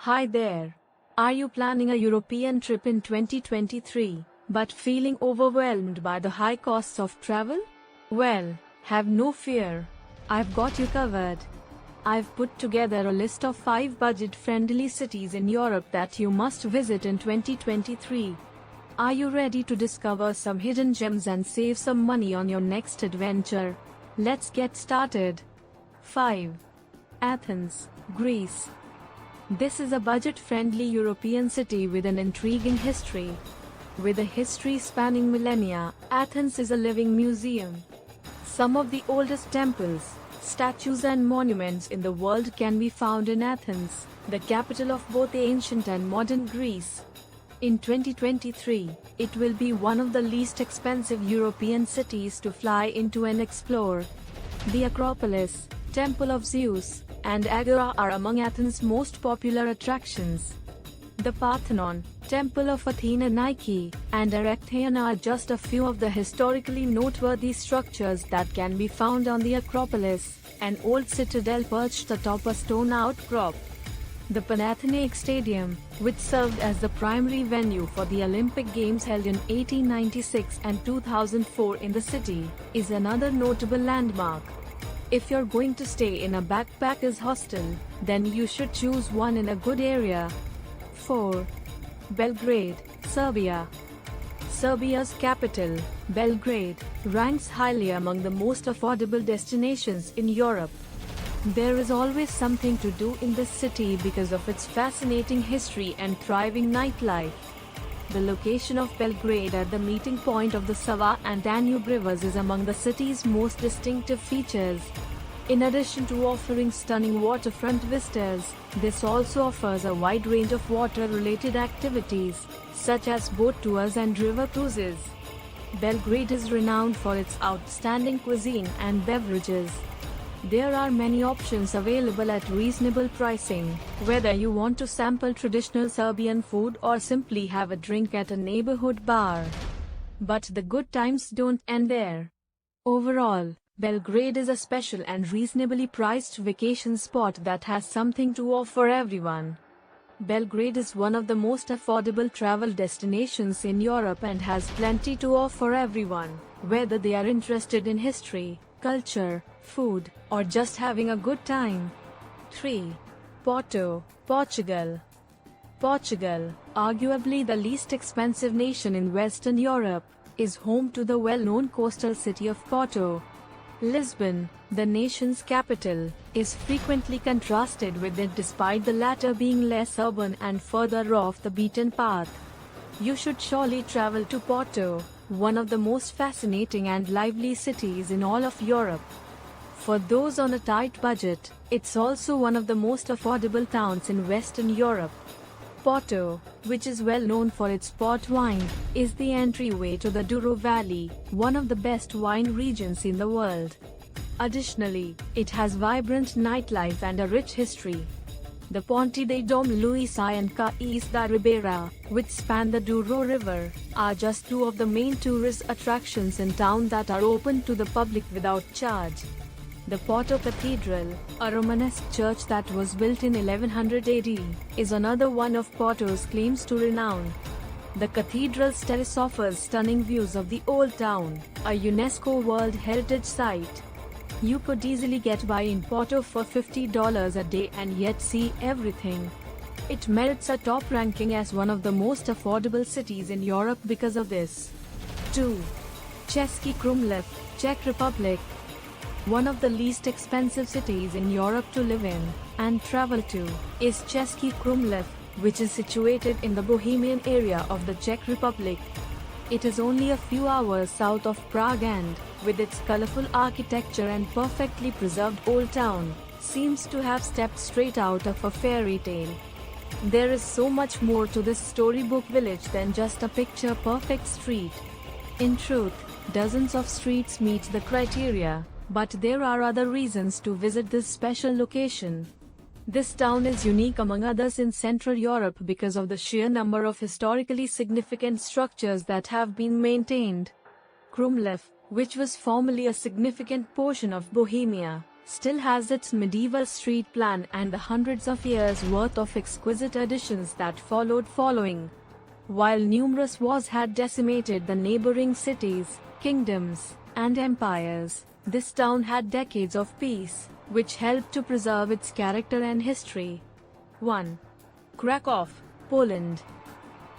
Hi there. Are you planning a European trip in 2023, but feeling overwhelmed by the high costs of travel? Well, have no fear. I've got you covered. I've put together a list of 5 budget-friendly cities in Europe that you must visit in 2023. Are you ready to discover some hidden gems and save some money on your next adventure? Let's get started. 5. Athens, Greece. This is a budget-friendly European city with an intriguing history. With a history spanning millennia, Athens is a living museum. Some of the oldest temples, statues and monuments in the world can be found in Athens, the capital of both ancient and modern Greece. In 2023, it will be one of the least expensive European cities to fly into and explore. The Acropolis, Temple of Zeus, and Agora are among Athens' most popular attractions. The Parthenon, Temple of Athena Nike, and Erechtheion are just a few of the historically noteworthy structures that can be found on the Acropolis, an old citadel perched atop a stone outcrop. The Panathenaic Stadium, which served as the primary venue for the Olympic Games held in 1896 and 2004 in the city, is another notable landmark. If you're going to stay in a backpacker's hostel, then you should choose one in a good area. 4. Belgrade, Serbia. Serbia's capital, Belgrade, ranks highly among the most affordable destinations in Europe. There is always something to do in this city because of its fascinating history and thriving nightlife. The location of Belgrade at the meeting point of the Sava and Danube rivers is among the city's most distinctive features. In addition to offering stunning waterfront vistas, this also offers a wide range of water-related activities, such as boat tours and river cruises. Belgrade is renowned for its outstanding cuisine and beverages. There are many options available at reasonable pricing, whether you want to sample traditional Serbian food or simply have a drink at a neighborhood bar. But the good times don't end there. Overall, Belgrade is a special and reasonably priced vacation spot that has something to offer everyone. Belgrade is one of the most affordable travel destinations in Europe and has plenty to offer everyone, whether they are interested in history, culture, food, or just having a good time. 3. Porto, Portugal. Portugal, arguably the least expensive nation in Western Europe, is home to the well-known coastal city of Porto. Lisbon, the nation's capital, is frequently contrasted with it despite the latter being less urban and further off the beaten path. You should surely travel to Porto, one of the most fascinating and lively cities in all of Europe. For those on a tight budget, it's also one of the most affordable towns in Western Europe. Porto, which is well known for its port wine, is the entryway to the Douro Valley, one of the best wine regions in the world. Additionally, it has vibrant nightlife and a rich history. The Ponte de Dom Luís and Cais da Ribeira, which span the Douro River, are just 2 of the main tourist attractions in town that are open to the public without charge. The Porto Cathedral, a Romanesque church that was built in 1100 AD, is another one of Porto's claims to renown. The cathedral's terrace offers stunning views of the Old Town, a UNESCO World Heritage Site. You could easily get by in Porto for $50 a day and yet see everything. It merits a top ranking as one of the most affordable cities in Europe because of this. 2. Cesky Krumlov, Czech Republic. One of the least expensive cities in Europe to live in and travel to is Cesky Krumlov, which is situated in the Bohemian area of the Czech Republic. It is only a few hours south of Prague and, with its colorful architecture and perfectly preserved old town, seems to have stepped straight out of a fairy tale. There is so much more to this storybook village than just a picture-perfect street. In truth, dozens of streets meet the criteria, but there are other reasons to visit this special location. This town is unique among others in Central Europe because of the sheer number of historically significant structures that have been maintained. Krumlov, which was formerly a significant portion of Bohemia, still has its medieval street plan and the hundreds of years worth of exquisite additions that following. While numerous wars had decimated the neighboring cities, kingdoms, and empires, this town had decades of peace, which helped to preserve its character and history. 1. Krakow, Poland.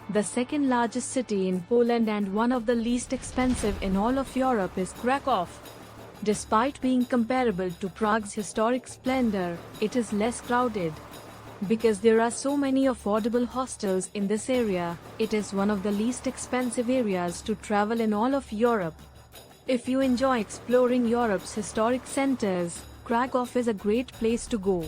The second largest city in Poland and one of the least expensive in all of Europe is Krakow. Despite being comparable to Prague's historic splendor, it is less crowded. Because there are so many affordable hostels in this area, it is one of the least expensive areas to travel in all of Europe. If you enjoy exploring Europe's historic centers, Krakow is a great place to go.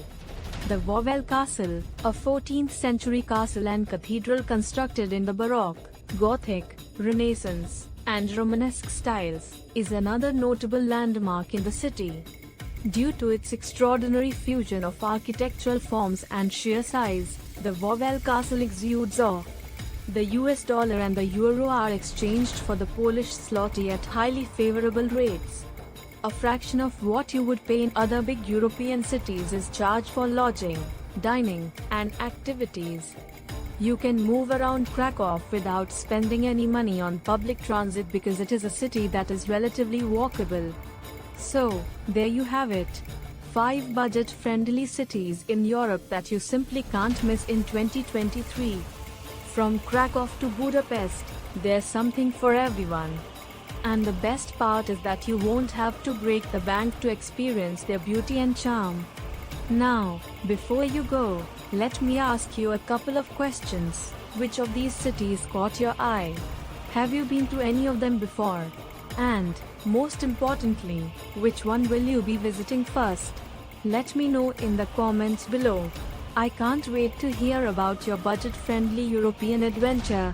The Wawel Castle, a 14th century castle and cathedral constructed in the Baroque, Gothic, Renaissance, and Romanesque styles, is another notable landmark in the city. Due to its extraordinary fusion of architectural forms and sheer size, the Wawel Castle exudes awe. The US dollar and the euro are exchanged for the Polish zloty at highly favorable rates. A fraction of what you would pay in other big European cities is charged for lodging, dining, and activities. You can move around Krakow without spending any money on public transit because it is a city that is relatively walkable. So, there you have it. 5 budget-friendly cities in Europe that you simply can't miss in 2023. From Krakow to Budapest, there's something for everyone. And the best part is that you won't have to break the bank to experience their beauty and charm. Now, before you go, let me ask you a couple of questions. Which of these cities caught your eye? Have you been to any of them before? And, most importantly, which one will you be visiting first? Let me know in the comments below. I can't wait to hear about your budget-friendly European adventure.